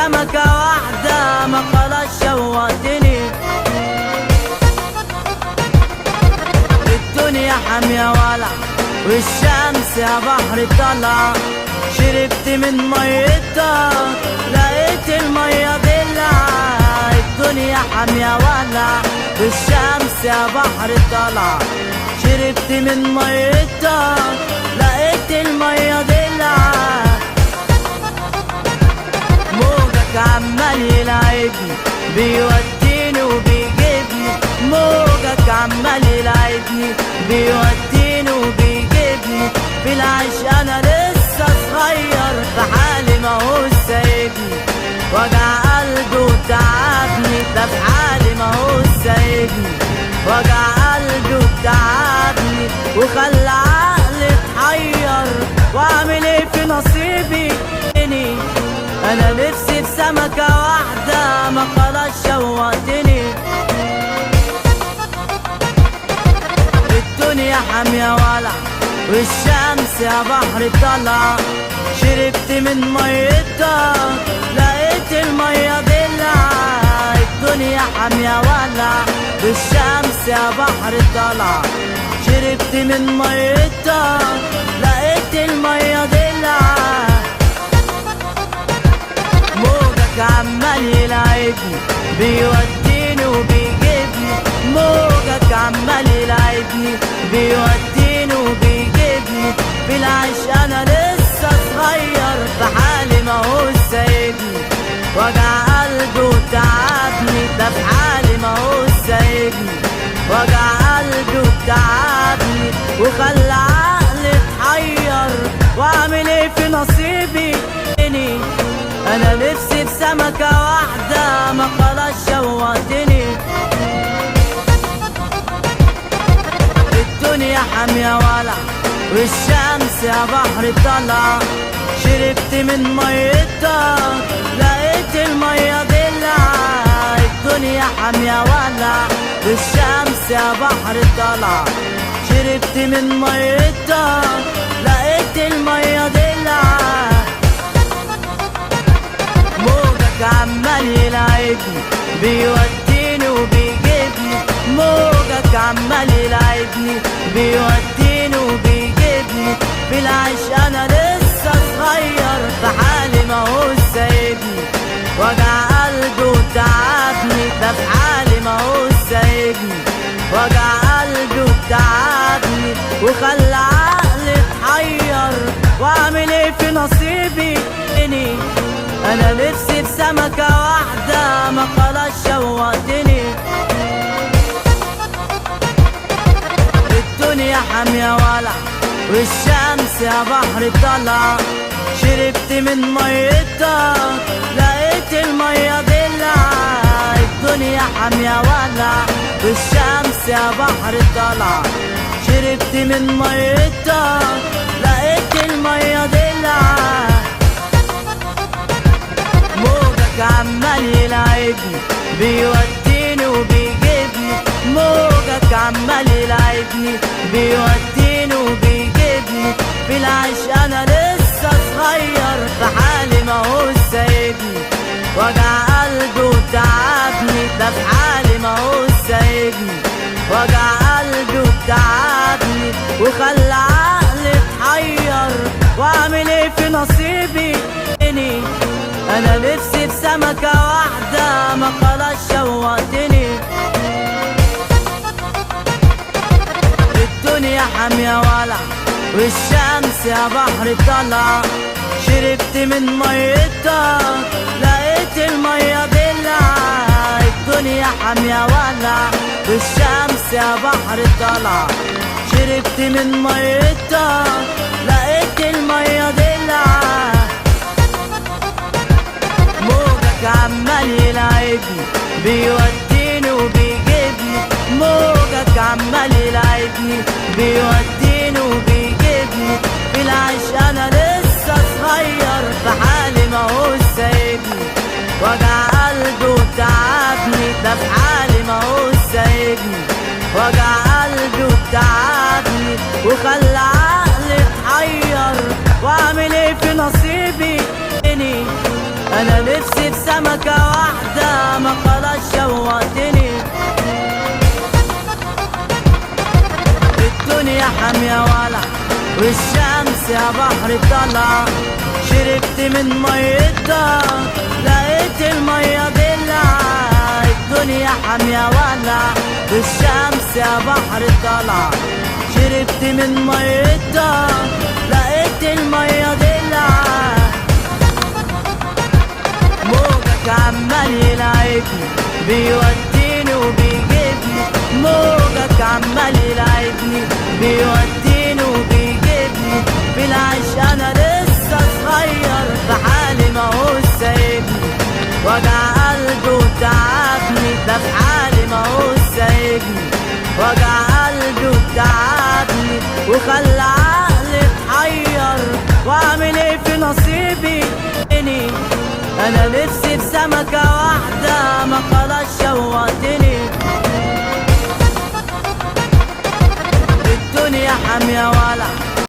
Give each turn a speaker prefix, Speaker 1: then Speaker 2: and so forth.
Speaker 1: بسمكة واحدة ما خلاص شوقتني. الدنيا حامية ولع والشمس يا بحر طلع، شربت من ميتها لقيت المية دلع. الدنيا حامية ولع والشمس يا بحر طلع، شربت من ميتها لقيت المية دلع. موجك عمال يلعبني بيوديني وبيجيبني، موجك عمال يلعبني بيوديني وبيجيبني. في العيش انا لسه صغير في حالي ماهوش سايبني، وجع قلبي وتعبني ده في حالي ماهوش سايبني. وجع قلبي وتعبني وخلى عقلي اتحير، واعمل ايه في نصيبي؟ انا نفسي في سمكة واحدة ما خلاص شوقتني. الدنيا حامية ولع والشمس يا بحر طلع، شربت من ميتها لقيت المية دلع. الدنيا حامية ولع والشمس يا بحر طلع، شربت من ميتها لقيت المية دلع. موجك عمال يلعبني بيوديني وبيجيبني، موجك عمال يلعبني بيوديني وبيجيبني. في العيش انا لسه صغير في حالي ماهوش سايبني، وجع قلبي وتعبني ده في حالي ماهوش سايبني. وجع قلبي وتعبني وخلى عقلي اتحير، واعمل ايه في نصيبي؟ انا نفسي في سمكة واحدة ما خلاص شوقتني. الدنيا حامية ولع والشمس يا بحر طلع، شربت من ميتها لقيت المية دلع. الدنيا حامية ولع والشمس يا بحر طلع، شربت من ميتها لقيت المية دلع. موجك عمال يلعبني بيوديني وبيجيبني، موجك عمال يلعبني بيوديني وبيجيبني. في العيش انا لسه صغير في حالي ماهوش سايبني، وجع قلبي وتعبني ده في حالي ماهوش سايبني. وجع قلبي وتعبني وخلى عقلي اتحير، واعمل ايه في نصيبي؟ انا نفسي في سمكة واحدة ما خلاص شوقتني. الدنيا حامية ولع والشمس يا بحر طلع، شربت من ميتها لقيت المية دلع. الدنيا حامية ولع والشمس يا بحر طلع، شربت من ميتها لقيت المية دلع. موجك عمال يلعبني بيوديني وبيجيبني، موجك عمال يلعبني بيوديني وبيجيبني. في العيش انا لسه صغير في حالي ماهوش سايبني، وجع قلبي وتعبني ده في حالي ماهوش سايبني. وجع قلبي وتعبني وخلى عقلي اتحير، واعمل ايه في نصيبي؟ انا نفسي في سمكة واحدة ما خلاص شوقتني. الدنيا حامية ولع والشمس يا بحر طلع، شربت من ميتها لقيت المية دلع. الدنيا حامية ولع والشمس يا بحر طلع، شربت من ميتها لقيت المية دلع. موجك عمال يلعبني بيوديني وبيجيبني، موجك عمال يلعبني بيوديني وبيجيبني. في العيش انا لسه صغير في حالي ماهوش سايبني، وجع قلبي وتعبني ده في حالي ماهوش سايبني. وجع قلبي وتعبني وخلى عقلي اتحير، واعمل ايه في نصيبي؟ انا نفسي في سمكة واحدة، ما خلاص شوقتني. الدنيا حامية ولع والشمس يا بحر طلع، شربت من ميتها لقيت المية دلع. الدنيا حامية ولع والشمس يا بحر طلع، شربت من ميتها لقيت المية دلع. موجك عمال يلعبني بيوديني وبيجيبني، موجك عمال يلعبني بيوديني وبيجيبني. في العيش انا لسه صغير في حالي ماهوش سايبني، وجع قلبي وتعبني ده في حالي ماهوش سايبني. وجع قلبي وتعبني وخلى عقلي اتحير، واعمل ايه في نصيبي؟ انا نفسي في سمكة واحدة ما